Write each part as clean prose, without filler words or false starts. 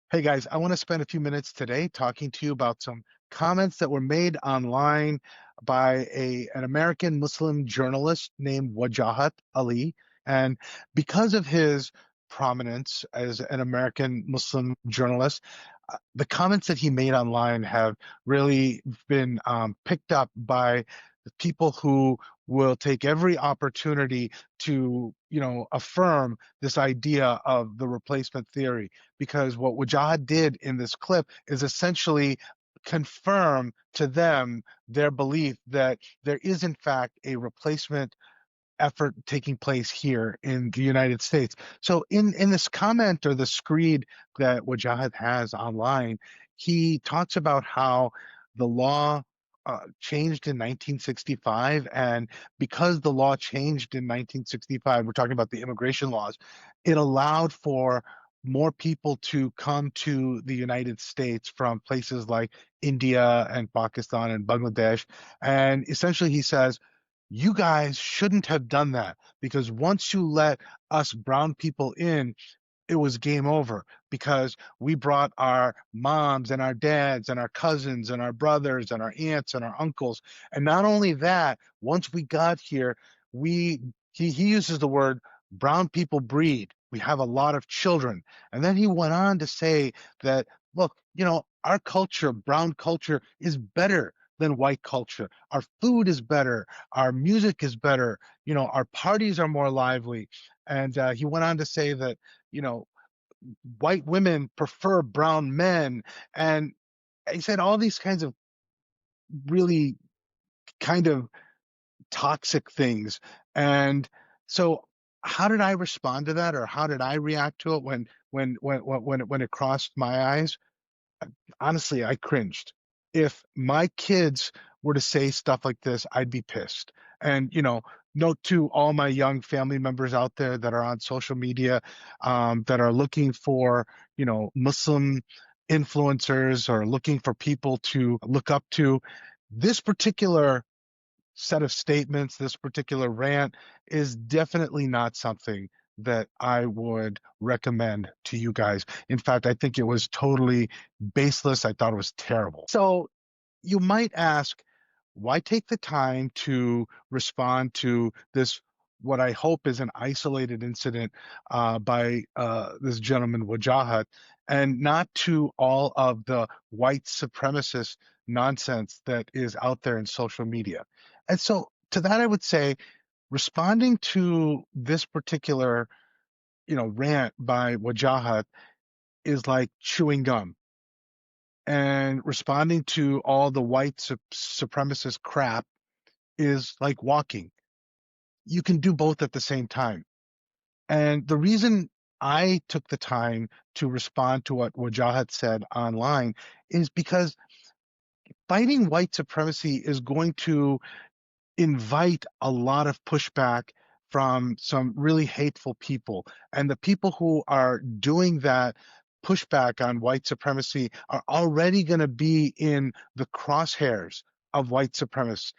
Hey guys, I want to spend a few minutes today talking to you about some comments that were made online by an American Muslim journalist named Wajahat Ali. And because of his prominence as an American Muslim journalist, the comments that he made online have really been picked up by the people who will take every opportunity to, affirm this idea of the replacement theory, because what Wajahat did in this clip is essentially confirm to them their belief that there is in fact a replacement effort taking place here in the United States. So in this comment or the screed that Wajahat has online, he talks about how the law changed in 1965, and because the law changed in 1965, we're talking about the immigration laws, it allowed for more people to come to the United States from places like India and Pakistan and Bangladesh. And essentially, he says, you guys shouldn't have done that, because once you let us brown people in, it was game over, because we brought our moms and our dads and our cousins and our brothers and our aunts and our uncles. And not only that, once we got here, we he uses the word brown people breed. We have a lot of children. And then he went on to say that, look, our culture, brown culture, is better than white culture. Our food is better. Our music is better. Our parties are more lively. And he went on to say that, you know, white women prefer brown men. And he said all these kinds of really kind of toxic things. And so how did I respond to that, or how did I react to it when it crossed my eyes? Honestly, I cringed. If my kids were to say stuff like this, I'd be pissed. And, note to all my young family members out there that are on social media, that are looking for, Muslim influencers or looking for people to look up to. This particular set of statements, this particular rant, is definitely not something that I would recommend to you guys. In fact, I think it was totally baseless. I thought it was terrible. So you might ask, why take the time to respond to this, what I hope is an isolated incident by this gentleman, Wajahat, and not to all of the white supremacist nonsense that is out there in social media? And so to that, I would say responding to this particular, rant by Wajahat is like chewing gum, and responding to all the white supremacist crap is like walking. You can do both at the same time. And the reason I took the time to respond to what Wajahat said online is because fighting white supremacy is going to invite a lot of pushback from some really hateful people. And the people who are doing that pushback on white supremacy are already going to be in the crosshairs of white supremacists.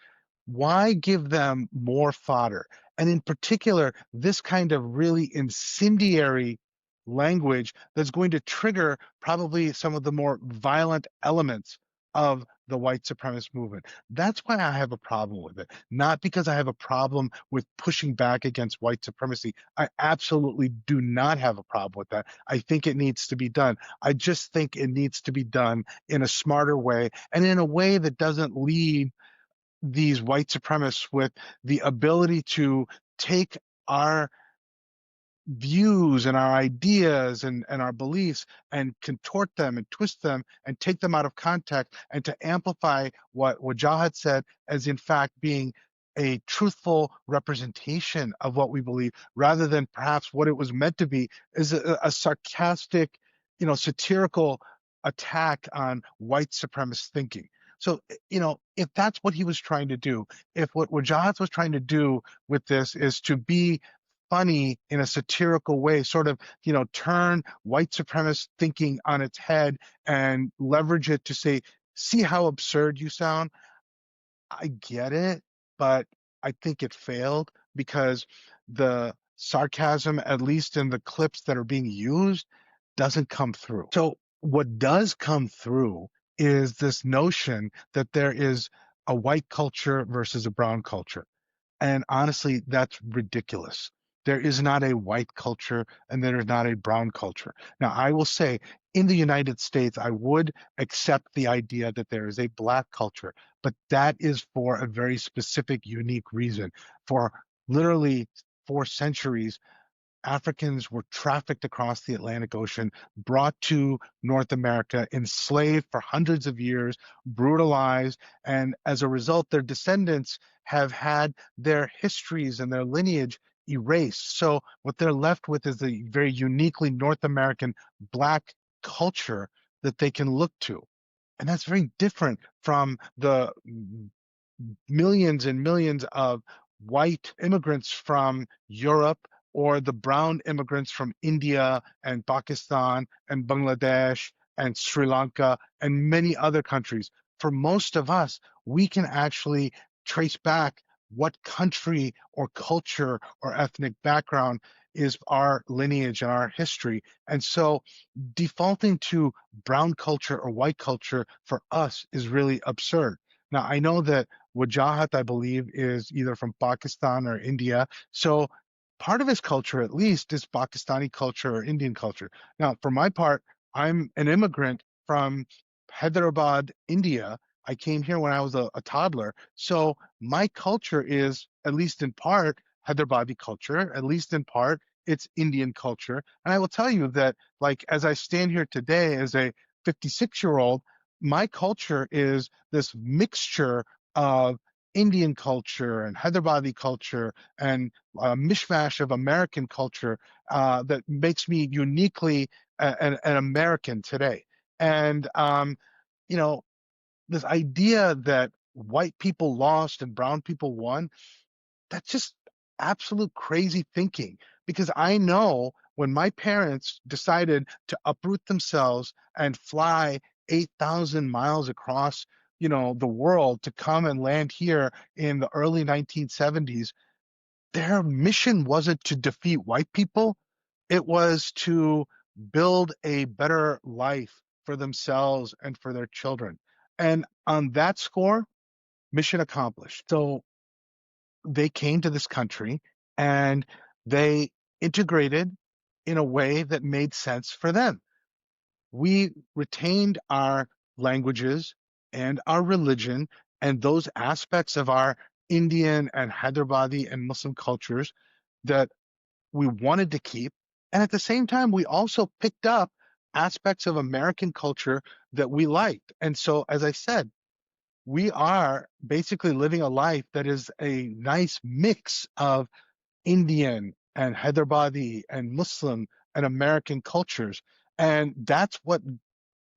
Why give them more fodder? And in particular, this kind of really incendiary language that's going to trigger probably some of the more violent elements of the white supremacist movement. That's why I have a problem with it. Not because I have a problem with pushing back against white supremacy. I absolutely do not have a problem with that. I think it needs to be done. I just think it needs to be done in a smarter way, and in a way that doesn't leave these white supremacists with the ability to take our views and our ideas and our beliefs and contort them and twist them and take them out of context, and to amplify what Wajahat said as in fact being a truthful representation of what we believe, rather than perhaps what it was meant to be, is a sarcastic, satirical attack on white supremacist thinking. So, if that's what he was trying to do, if what Wajahat was trying to do with this is to be funny in a satirical way, sort of, turn white supremacist thinking on its head and leverage it to say, see how absurd you sound. I get it, but I think it failed because the sarcasm, at least in the clips that are being used, doesn't come through. So what does come through is this notion that there is a white culture versus a brown culture. And honestly, that's ridiculous. There is not a white culture and there is not a brown culture. Now, I will say in the United States, I would accept the idea that there is a black culture, but that is for a very specific, unique reason. For literally 4 centuries, Africans were trafficked across the Atlantic Ocean, brought to North America, enslaved for hundreds of years, brutalized, and as a result, their descendants have had their histories and their lineage erased. So what they're left with is a very uniquely North American Black culture that they can look to. And that's very different from the millions and millions of white immigrants from Europe or the brown immigrants from India and Pakistan and Bangladesh and Sri Lanka and many other countries. For most of us, we can actually trace back what country or culture or ethnic background is our lineage and our history. And so defaulting to brown culture or white culture for us is really absurd. Now, I know that Wajahat, I believe, is either from Pakistan or India. So part of his culture, at least, is Pakistani culture or Indian culture. Now, for my part, I'm an immigrant from Hyderabad, India. I came here when I was a toddler. So my culture is, at least in part, Hyderabadi culture, at least in part, it's Indian culture. And I will tell you that, like, as I stand here today as a 56-year-old, my culture is this mixture of Indian culture and Hyderabadi culture and a mishmash of American culture that makes me uniquely an American today. And you know, this idea that white people lost and brown people won, that's just absolute crazy thinking. Because I know when my parents decided to uproot themselves and fly 8,000 miles across, the world to come and land here in the early 1970s, their mission wasn't to defeat white people. It was to build a better life for themselves and for their children. And on that score, mission accomplished. So they came to this country and they integrated in a way that made sense for them. We retained our languages and our religion and those aspects of our Indian and Hyderabadi and Muslim cultures that we wanted to keep. And at the same time, we also picked up aspects of American culture that we liked. And so, as I said, we are basically living a life that is a nice mix of Indian and Hyderabadi and Muslim and American cultures. And that's what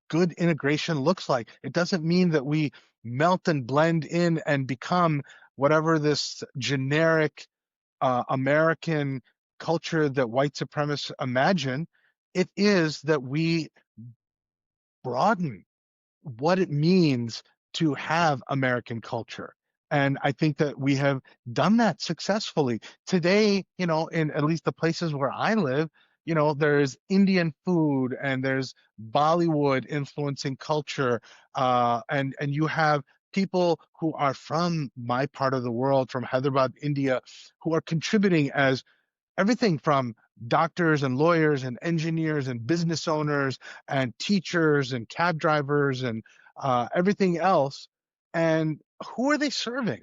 good integration looks like. It doesn't mean that we melt and blend in and become whatever this generic American culture that white supremacists imagine. It is that we broaden what it means to have American culture. And I think that we have done that successfully. Today, in at least the places where I live, there's Indian food and there's Bollywood influencing culture. And you have people who are from my part of the world, from Hyderabad, India, who are contributing as everything from doctors and lawyers and engineers and business owners and teachers and cab drivers and everything else. And who are they serving?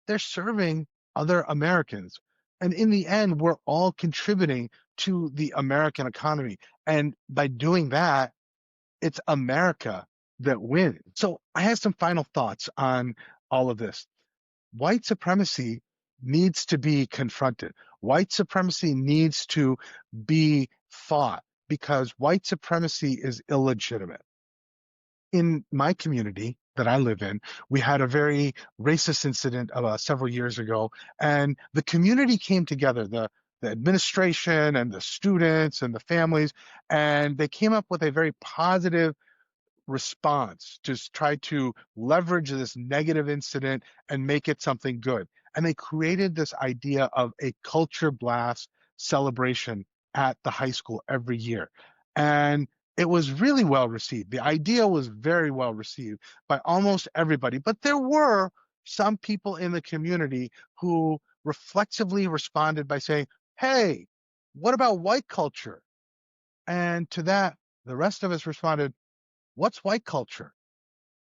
They're serving other Americans. And in the end, we're all contributing to the American economy. And by doing that, it's America that wins. So I have some final thoughts on all of this. White supremacy needs to be confronted. White supremacy needs to be fought because white supremacy is illegitimate. In my community that I live in, we had a very racist incident several years ago, and the community came together, the administration and the students and the families, and they came up with a very positive response to try to leverage this negative incident and make it something good. And they created this idea of a culture blast celebration at the high school every year. And it was really well received. The idea was very well received by almost everybody, but there were some people in the community who reflexively responded by saying, "Hey, what about white culture?" And to that, the rest of us responded, "What's white culture?"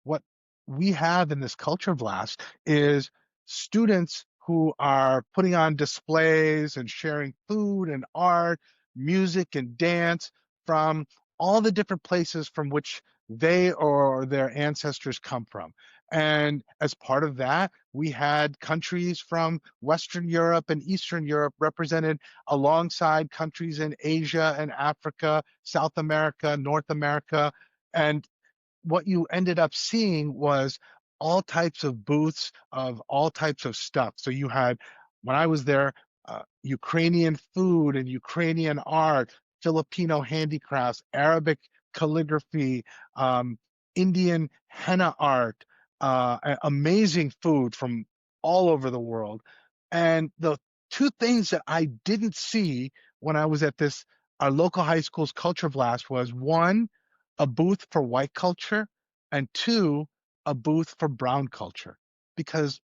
What we have in this culture blast is students who are putting on displays and sharing food and art, music and dance from all the different places from which they or their ancestors come from. And as part of that, we had countries from Western Europe and Eastern Europe represented alongside countries in Asia and Africa, South America, North America. And what you ended up seeing was all types of booths of all types of stuff. So you had, when I was there, Ukrainian food and Ukrainian art, Filipino handicrafts, Arabic calligraphy, um, Indian henna art, amazing food from all over the world. And the two things that I didn't see when I was at this, our local high school's culture blast was one, a booth for white culture, and two, a booth for brown culture, because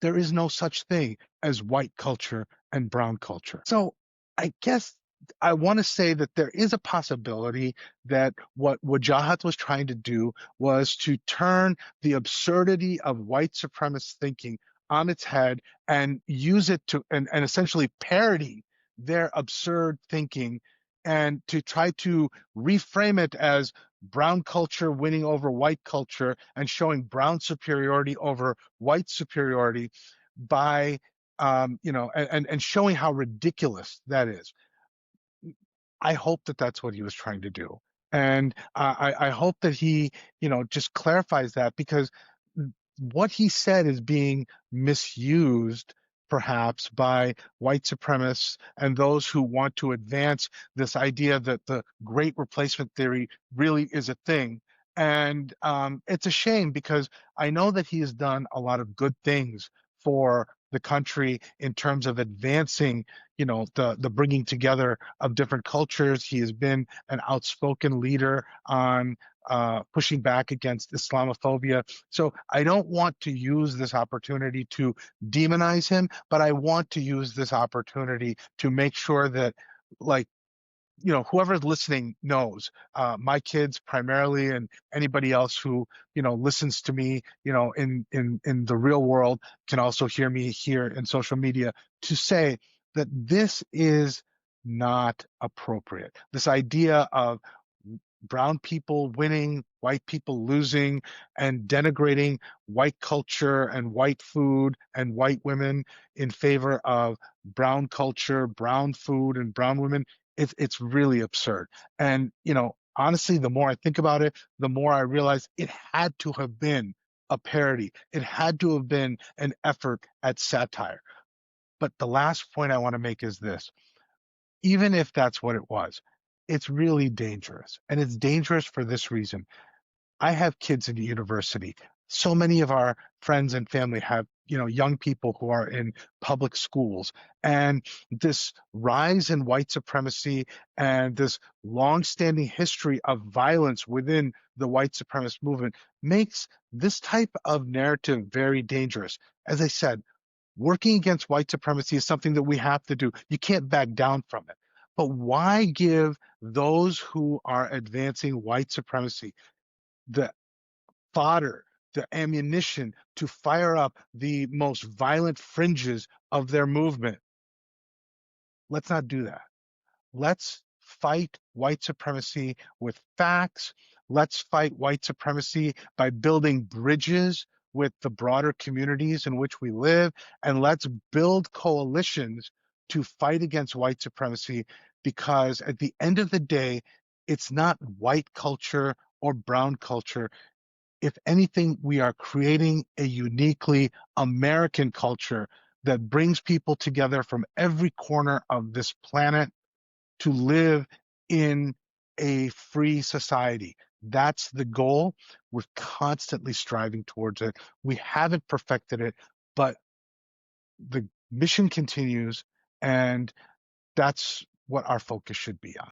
there is no such thing as white culture and brown culture. So I guess I want to say that there is a possibility that what Wajahat was trying to do was to turn the absurdity of white supremacist thinking on its head and use it to and essentially parody their absurd thinking and to try to reframe it as brown culture winning over white culture and showing brown superiority over white superiority by and showing how ridiculous that is. I hope that that's what he was trying to do. And I hope that he, just clarifies that because what he said is being misused perhaps by white supremacists and those who want to advance this idea that the great replacement theory really is a thing. And it's a shame because I know that he has done a lot of good things for the country in terms of advancing, the bringing together of different cultures. He has been an outspoken leader on pushing back against Islamophobia. So I don't want to use this opportunity to demonize him, but I want to use this opportunity to make sure that, like, whoever's listening knows, my kids primarily, and anybody else who, listens to me, in the real world can also hear me here in social media to say that this is not appropriate. This idea of brown people winning, white people losing, and denigrating white culture and white food and white women in favor of brown culture, brown food, and brown women. It's really absurd. And honestly, the more I think about it, the more I realize it had to have been a parody. It had to have been an effort at satire. But the last point I want to make is this: even if that's what it was, it's really dangerous. And it's dangerous for this reason. I have kids in university. So many of our friends and family have, young people who are in public schools. And this rise in white supremacy and this long-standing history of violence within the white supremacist movement makes this type of narrative very dangerous. As I said, working against white supremacy is something that we have to do. You can't back down from it. But why give those who are advancing white supremacy the fodder, the ammunition to fire up the most violent fringes of their movement? Let's not do that. Let's fight white supremacy with facts. Let's fight white supremacy by building bridges with the broader communities in which we live. And let's build coalitions to fight against white supremacy, because at the end of the day, it's not white culture or brown culture. If anything, we are creating a uniquely American culture that brings people together from every corner of this planet to live in a free society. That's the goal. We're constantly striving towards it. We haven't perfected it, but the mission continues, and that's what our focus should be on.